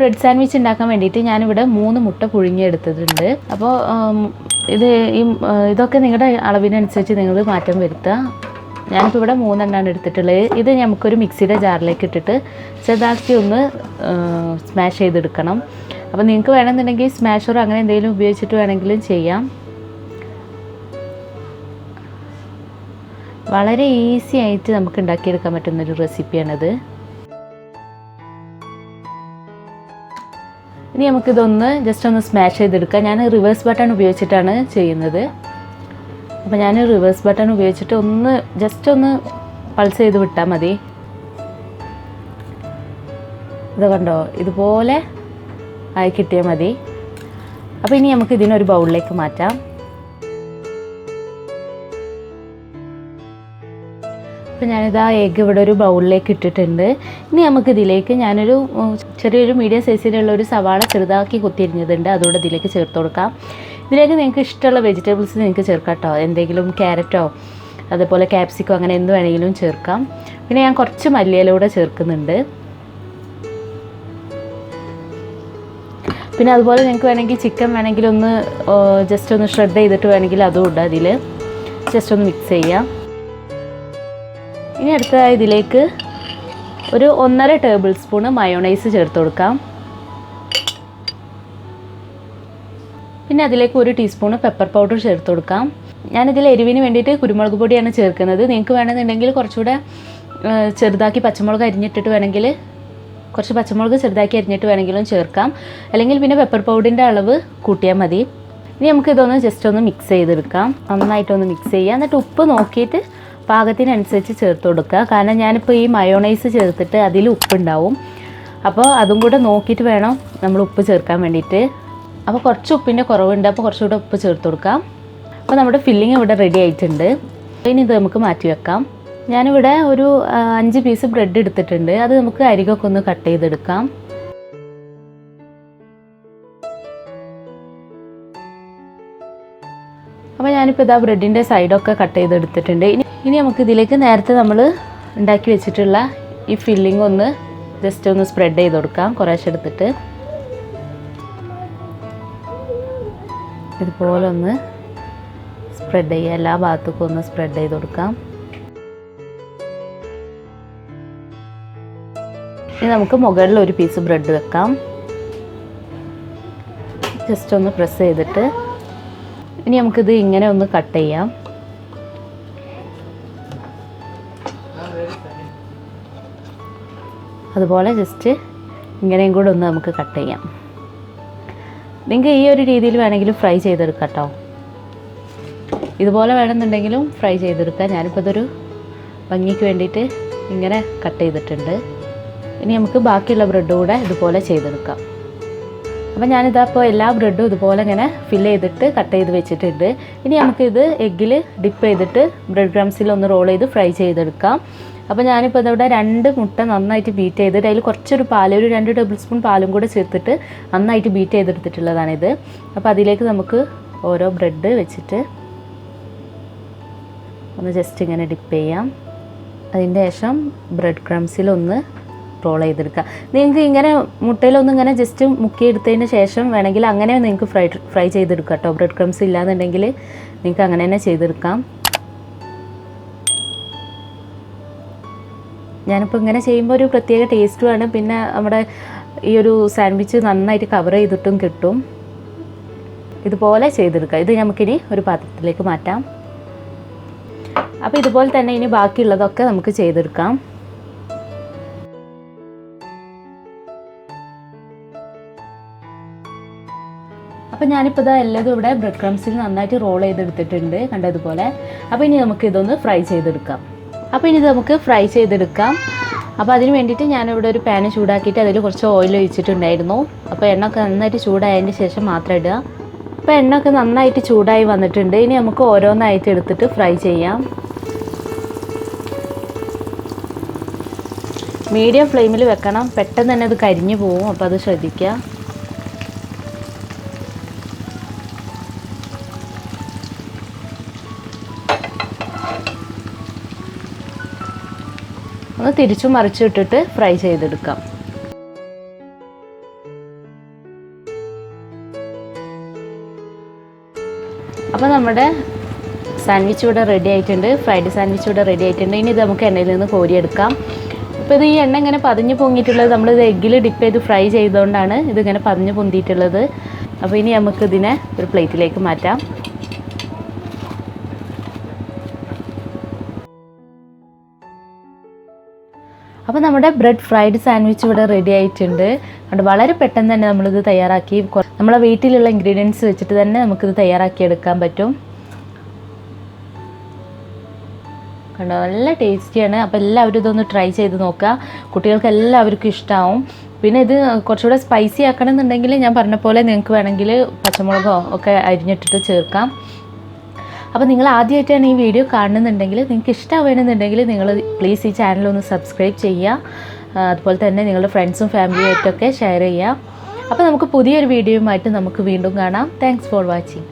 Bread sandwich ഉണ്ടാക്കാൻ വേണ്ടിയിട്ട് ഞാനിവിടെ 3 മുട്ട പുഴുങ്ങിയെടുത്തിട്ടുണ്ട്. അപ്പോൾ ഇതൊക്കെ നിങ്ങളുടെ അളവിനനുസരിച്ച് നിങ്ങൾ മാറ്റം വരുത്തുക. ഞാനിപ്പോൾ ഇവിടെ 3 എണ്ണമാണ് എടുത്തിട്ടുള്ളത്. ഇത് നമുക്കൊരു മിക്സിയുടെ ജാറിലേക്ക് ഇട്ടിട്ട് ചെറുതാക്കി ഒന്ന് സ്മാഷ് ചെയ്തെടുക്കണം. അപ്പോൾ നിങ്ങൾക്ക് വേണമെന്നുണ്ടെങ്കിൽ സ്മാഷറോ അങ്ങനെ എന്തെങ്കിലും ഉപയോഗിച്ചിട്ട് വേണമെങ്കിലും ചെയ്യാം. വളരെ ഈസി ആയിട്ട് നമുക്ക് ഉണ്ടാക്കിയെടുക്കാൻ പറ്റുന്നൊരു റെസിപ്പിയാണിത്. ഇനി നമുക്കിതൊന്ന് ജസ്റ്റ് ഒന്ന് സ്മാഷ് ചെയ്തെടുക്കാം. ഞാൻ റിവേഴ്സ് ബട്ടൺ ഉപയോഗിച്ചിട്ടാണ് ചെയ്യുന്നത്. അപ്പോൾ ഞാൻ റിവേഴ്സ് ബട്ടൺ ഉപയോഗിച്ചിട്ട് ജസ്റ്റ് ഒന്ന് പൾസ് ചെയ്ത് വിട്ടാൽ മതി. ഇത് കണ്ടോ, ഇതുപോലെ ആയി കിട്ടിയാൽ മതി. അപ്പോൾ ഇനി നമുക്ക് ഇതിനൊരു ബൗളിലേക്ക് മാറ്റാം. അപ്പോൾ ഞാനിതാ എഗ്ഗ് ഇവിടെ ഒരു ബൗളിലേക്ക് ഇട്ടിട്ടുണ്ട്. ഇനി നമുക്കിതിലേക്ക് ഞാനൊരു ചെറിയൊരു മീഡിയം സൈസിലുള്ള ഒരു സവാള ചെറുതാക്കി കുത്തിരിഞ്ഞതുണ്ട്, അതുകൂടെ ഇതിലേക്ക് ചേർത്ത് കൊടുക്കാം. ഇതിലേക്ക് നിങ്ങൾക്ക് ഇഷ്ടമുള്ള വെജിറ്റബിൾസ് നിങ്ങൾക്ക് ചേർക്കാം കേട്ടോ. എന്തെങ്കിലും ക്യാരറ്റോ അതുപോലെ ക്യാപ്സിക്കോ അങ്ങനെ എന്ത് വേണമെങ്കിലും ചേർക്കാം. പിന്നെ ഞാൻ കുറച്ച് മല്ലിയിലൂടെ ചേർക്കുന്നുണ്ട്. പിന്നെ അതുപോലെ നിങ്ങൾക്ക് വേണമെങ്കിൽ ചിക്കൻ വേണമെങ്കിൽ ജസ്റ്റ് ഒന്ന് ഷ്രെഡ് ചെയ്തിട്ട് വേണമെങ്കിൽ അതും ഉണ്ട്. അതിൽ ജസ്റ്റ് ഒന്ന് മിക്സ് ചെയ്യാം. ഇനി അടുത്തതായി ഇതിലേക്ക് ഒരു 1.5 ടേബിൾ സ്പൂൺ മയോണൈസ് ചേർത്ത് കൊടുക്കാം. പിന്നെ അതിലേക്ക് 1 ടീസ്പൂൺ പെപ്പർ പൗഡർ ചേർത്ത് കൊടുക്കാം. ഞാനിതിൽ എരിവിന് വേണ്ടിയിട്ട് കുരുമുളക് പൊടിയാണ് ചേർക്കുന്നത്. നിങ്ങൾക്ക് വേണമെന്നുണ്ടെങ്കിൽ കുറച്ചുകൂടെ ചെറുതാക്കി പച്ചമുളക് അരിഞ്ഞിട്ടിട്ട് വേണമെങ്കിൽ കുറച്ച് പച്ചമുളക് ചെറുതാക്കി അരിഞ്ഞിട്ട് വേണമെങ്കിലും ചേർക്കാം. അല്ലെങ്കിൽ പിന്നെ പെപ്പർ പൗഡറിൻ്റെ അളവ് കൂട്ടിയാൽ മതി. ഇനി നമുക്കിതൊന്ന് ജസ്റ്റ് ഒന്ന് മിക്സ് ചെയ്തെടുക്കാം. നന്നായിട്ടൊന്ന് മിക്സ് ചെയ്യുക. എന്നിട്ട് ഉപ്പ് നോക്കിയിട്ട് പാകത്തിനനുസരിച്ച് ചേർത്ത് കൊടുക്കുക. കാരണം ഞാനിപ്പോൾ ഈ മയോണൈസ് ചേർത്തിട്ട് അതിൽ ഉപ്പുണ്ടാവും. അപ്പോൾ അതും കൂടെ നോക്കിയിട്ട് വേണം നമ്മൾ ഉപ്പ് ചേർക്കാൻ വേണ്ടിയിട്ട്. അപ്പോൾ കുറച്ച് ഉപ്പിൻ്റെ കുറവുണ്ട്, അപ്പോൾ കുറച്ചുകൂടെ ഉപ്പ് ചേർത്ത് കൊടുക്കാം. അപ്പോൾ നമ്മുടെ ഫില്ലിങ് ഇവിടെ റെഡി ആയിട്ടുണ്ട്. ഇനി ഇത് നമുക്ക് മാറ്റി വെക്കാം. ഞാനിവിടെ ഒരു 5 പീസ് ബ്രെഡ് എടുത്തിട്ടുണ്ട്. അത് നമുക്ക് അരികൊക്കെ ഒന്ന് കട്ട് ചെയ്തെടുക്കാം. അപ്പോൾ ഞാനിപ്പോൾ ഇതാ ബ്രെഡിൻ്റെ സൈഡൊക്കെ കട്ട് ചെയ്തെടുത്തിട്ടുണ്ട്. ഇനി നമുക്ക് ഇതിലേക്ക് നേരത്തെ നമ്മൾ ഉണ്ടാക്കി വെച്ചിട്ടുള്ള ഈ ഫില്ലിംഗ് ഒന്ന് ജസ്റ്റ് ഒന്ന് സ്പ്രെഡ് ചെയ്ത് കൊടുക്കാം. കുറേശ്ശെ എടുത്തിട്ട് ഇതുപോലെ ഒന്ന് സ്പ്രെഡ് ചെയ്യുക. എല്ലാ ഭാഗത്തേക്കും ഒന്ന് സ്പ്രെഡ് ചെയ്ത് കൊടുക്കാം. ഇനി നമുക്ക് മുകളിൽ ഒരു പീസ് ബ്രെഡ് വെക്കാം. ജസ്റ്റ് ഒന്ന് പ്രസ് ചെയ്തിട്ട് ഇനി നമുക്കിത് ഇങ്ങനെ ഒന്ന് കട്ട് ചെയ്യാം. അതുപോലെ ജസ്റ്റ് ഇങ്ങനെയും കൂടെ ഒന്ന് നമുക്ക് കട്ട് ചെയ്യാം. നിങ്ങൾക്ക് ഈ ഒരു രീതിയിൽ വേണമെങ്കിലും ഫ്രൈ ചെയ്തെടുക്കാം കേട്ടോ. ഇതുപോലെ വേണമെന്നുണ്ടെങ്കിലും ഫ്രൈ ചെയ്തെടുക്കാം. ഞാനിപ്പോൾ ഇതൊരു ഭംഗിക്ക് വേണ്ടിയിട്ട് ഇങ്ങനെ കട്ട് ചെയ്തിട്ടുണ്ട്. ഇനി നമുക്ക് ബാക്കിയുള്ള ബ്രെഡ് കൂടെ ഇതുപോലെ ചെയ്തെടുക്കാം. അപ്പോൾ ഞാനിതപ്പോൾ എല്ലാ ബ്രെഡും ഇതുപോലെ ഇങ്ങനെ ഫില്ല് ചെയ്തിട്ട് കട്ട് ചെയ്ത് വെച്ചിട്ടുണ്ട്. ഇനി നമുക്കിത് എഗ്ഗിൽ ഡിപ്പ് ചെയ്തിട്ട് ബ്രെഡ് ക്രംസിൽ ഒന്ന് റോൾ ചെയ്ത് ഫ്രൈ ചെയ്തെടുക്കാം. അപ്പോൾ ഞാനിപ്പോൾ ഇതിവിടെ 2 മുട്ട നന്നായിട്ട് ബീറ്റ് ചെയ്തിട്ട് അതിൽ കുറച്ചൊരു ഒരു 2 ടേബിൾ സ്പൂൺ പാലും കൂടെ ചേർത്തിട്ട് നന്നായിട്ട് ബീറ്റ് ചെയ്തെടുത്തിട്ടുള്ളതാണിത്. അപ്പോൾ അതിലേക്ക് നമുക്ക് ഓരോ ബ്രെഡ് വെച്ചിട്ട് ഒന്ന് ജസ്റ്റ് ഇങ്ങനെ ഡിപ്പ് ചെയ്യാം. അതിൻ്റെ ശേഷം ബ്രെഡ് ക്രംസിലൊന്ന് റോൾ ചെയ്തെടുക്കുക. നിങ്ങൾക്ക് ഇങ്ങനെ മുട്ടയിലൊന്നും ഇങ്ങനെ ജസ്റ്റ് മുക്കിയെടുത്തതിന് ശേഷം വേണമെങ്കിൽ അങ്ങനെ നിങ്ങൾക്ക് ഫ്രൈ ചെയ്തെടുക്കാം കേട്ടോ. ബ്രെഡ് ക്രംസ് ഇല്ലാന്നുണ്ടെങ്കിൽ നിങ്ങൾക്ക് അങ്ങനെ തന്നെ ചെയ്തെടുക്കാം. ഞാനിപ്പോൾ ഇങ്ങനെ ചെയ്യുമ്പോൾ ഒരു പ്രത്യേക ടേസ്റ്റുമാണ്. പിന്നെ നമ്മുടെ ഈ ഒരു സാൻഡ്വിച്ച് നന്നായിട്ട് കവർ ചെയ്തിട്ടും കിട്ടും. ഇതുപോലെ ചെയ്തെടുക്കുക. ഇത് നമുക്കിനി ഒരു പാത്രത്തിലേക്ക് മാറ്റാം. അപ്പോൾ ഇതുപോലെ തന്നെ ഇനി ബാക്കിയുള്ളതൊക്കെ നമുക്ക് ചെയ്തെടുക്കാം. അപ്പോൾ ഞാനിപ്പോൾ ഇതാ എല്ലാതും ഇവിടെ ബ്രെഡ് ക്രംസിൽ നന്നായിട്ട് റോൾ ചെയ്തെടുത്തിട്ടുണ്ട് കണ്ടതുപോലെ. അപ്പോൾ ഇനി നമുക്ക് ഇതൊന്ന് ഫ്രൈ ചെയ്തെടുക്കാം. അപ്പോൾ അതിന് വേണ്ടിയിട്ട് ഞാനിവിടെ ഒരു പാന് ചൂടാക്കിയിട്ട് അതിൽ കുറച്ച് ഓയിൽ ഒഴിച്ചിട്ടുണ്ടായിരുന്നു. അപ്പോൾ എണ്ണയൊക്കെ നന്നായിട്ട് ചൂടായതിന് ശേഷം മാത്രം ഇടുക. അപ്പോൾ എണ്ണയൊക്കെ നന്നായിട്ട് ചൂടായി വന്നിട്ടുണ്ട്. ഇനി നമുക്ക് ഓരോന്നായിട്ട് എടുത്തിട്ട് ഫ്രൈ ചെയ്യാം. മീഡിയം ഫ്ലെയിമിൽ വെക്കണം. പെട്ടെന്ന് തന്നെ അത് കരിഞ്ഞു പോകും. അപ്പോൾ അത് ശ്രദ്ധിക്കുക. ഒന്ന് തിരിച്ചും മറിച്ചിട്ടിട്ട് ഫ്രൈ ചെയ്തെടുക്കാം. അപ്പോൾ നമ്മുടെ സാൻഡ്വിച്ച് ഇവിടെ റെഡി ആയിട്ടുണ്ട്, ഫ്രൈഡ് സാൻഡ്വിച്ച് ഇവിടെ റെഡി ആയിട്ടുണ്ട്. ഇനി ഇത് നമുക്ക് എണ്ണയിൽ നിന്ന് കോരിയെടുക്കാം. ഇപ്പോൾ ഇത് ഈ എണ്ണ ഇങ്ങനെ പതിഞ്ഞ് പൊങ്ങിയിട്ടുള്ളത് നമ്മളിത് എഗ്ഗിൽ ഡിപ്പ് ചെയ്ത് ഫ്രൈ ചെയ്തുകൊണ്ടാണ് ഇതിങ്ങനെ പതിഞ്ഞ് പൊന്തിയിട്ടുള്ളത്. അപ്പോൾ ഇനി നമുക്കിതിനെ ഒരു പ്ലേറ്റിലേക്ക് മാറ്റാം. അപ്പോൾ നമ്മുടെ ബ്രെഡ് ഫ്രൈഡ് സാൻഡ്വിച്ച് ഇവിടെ റെഡി ആയിട്ടുണ്ട്. അതുകൊണ്ട് വളരെ പെട്ടെന്ന് തന്നെ നമ്മളിത് തയ്യാറാക്കി, നമ്മളെ വീട്ടിലുള്ള ഇൻഗ്രീഡിയൻസ് വെച്ചിട്ട് തന്നെ നമുക്കിത് തയ്യാറാക്കി എടുക്കാൻ പറ്റും. കണ്ടോ, നല്ല ടേസ്റ്റിയാണ്. അപ്പോൾ എല്ലാവരും ഇതൊന്ന് ട്രൈ ചെയ്ത് നോക്കുക, കുട്ടികൾക്ക് എല്ലാവർക്കും ഇഷ്ടമാവും. പിന്നെ ഇത് കുറച്ചുകൂടെ സ്പൈസി ആക്കണമെന്നുണ്ടെങ്കിൽ ഞാൻ പറഞ്ഞ പോലെ നിങ്ങൾക്ക് വേണമെങ്കിൽ പച്ചമുളകോ ഒക്കെ അരിഞ്ഞിട്ടിട്ട് ചേർക്കാം. അപ്പോൾ നിങ്ങൾ ആദ്യമായിട്ടാണ് ഈ വീഡിയോ കാണുന്നുണ്ടെങ്കിൽ, നിങ്ങൾക്ക് ഇഷ്ടമാവുകയാണെന്നുണ്ടെങ്കിൽ നിങ്ങൾ പ്ലീസ് ഈ ചാനലൊന്ന് സബ്സ്ക്രൈബ് ചെയ്യുക. അതുപോലെ തന്നെ നിങ്ങളുടെ ഫ്രണ്ട്സും ഫാമിലിയായിട്ടൊക്കെ ഷെയർ ചെയ്യുക. അപ്പോൾ നമുക്ക് പുതിയൊരു വീഡിയോയുമായിട്ട് നമുക്ക് വീണ്ടും കാണാം. Thanks for watching.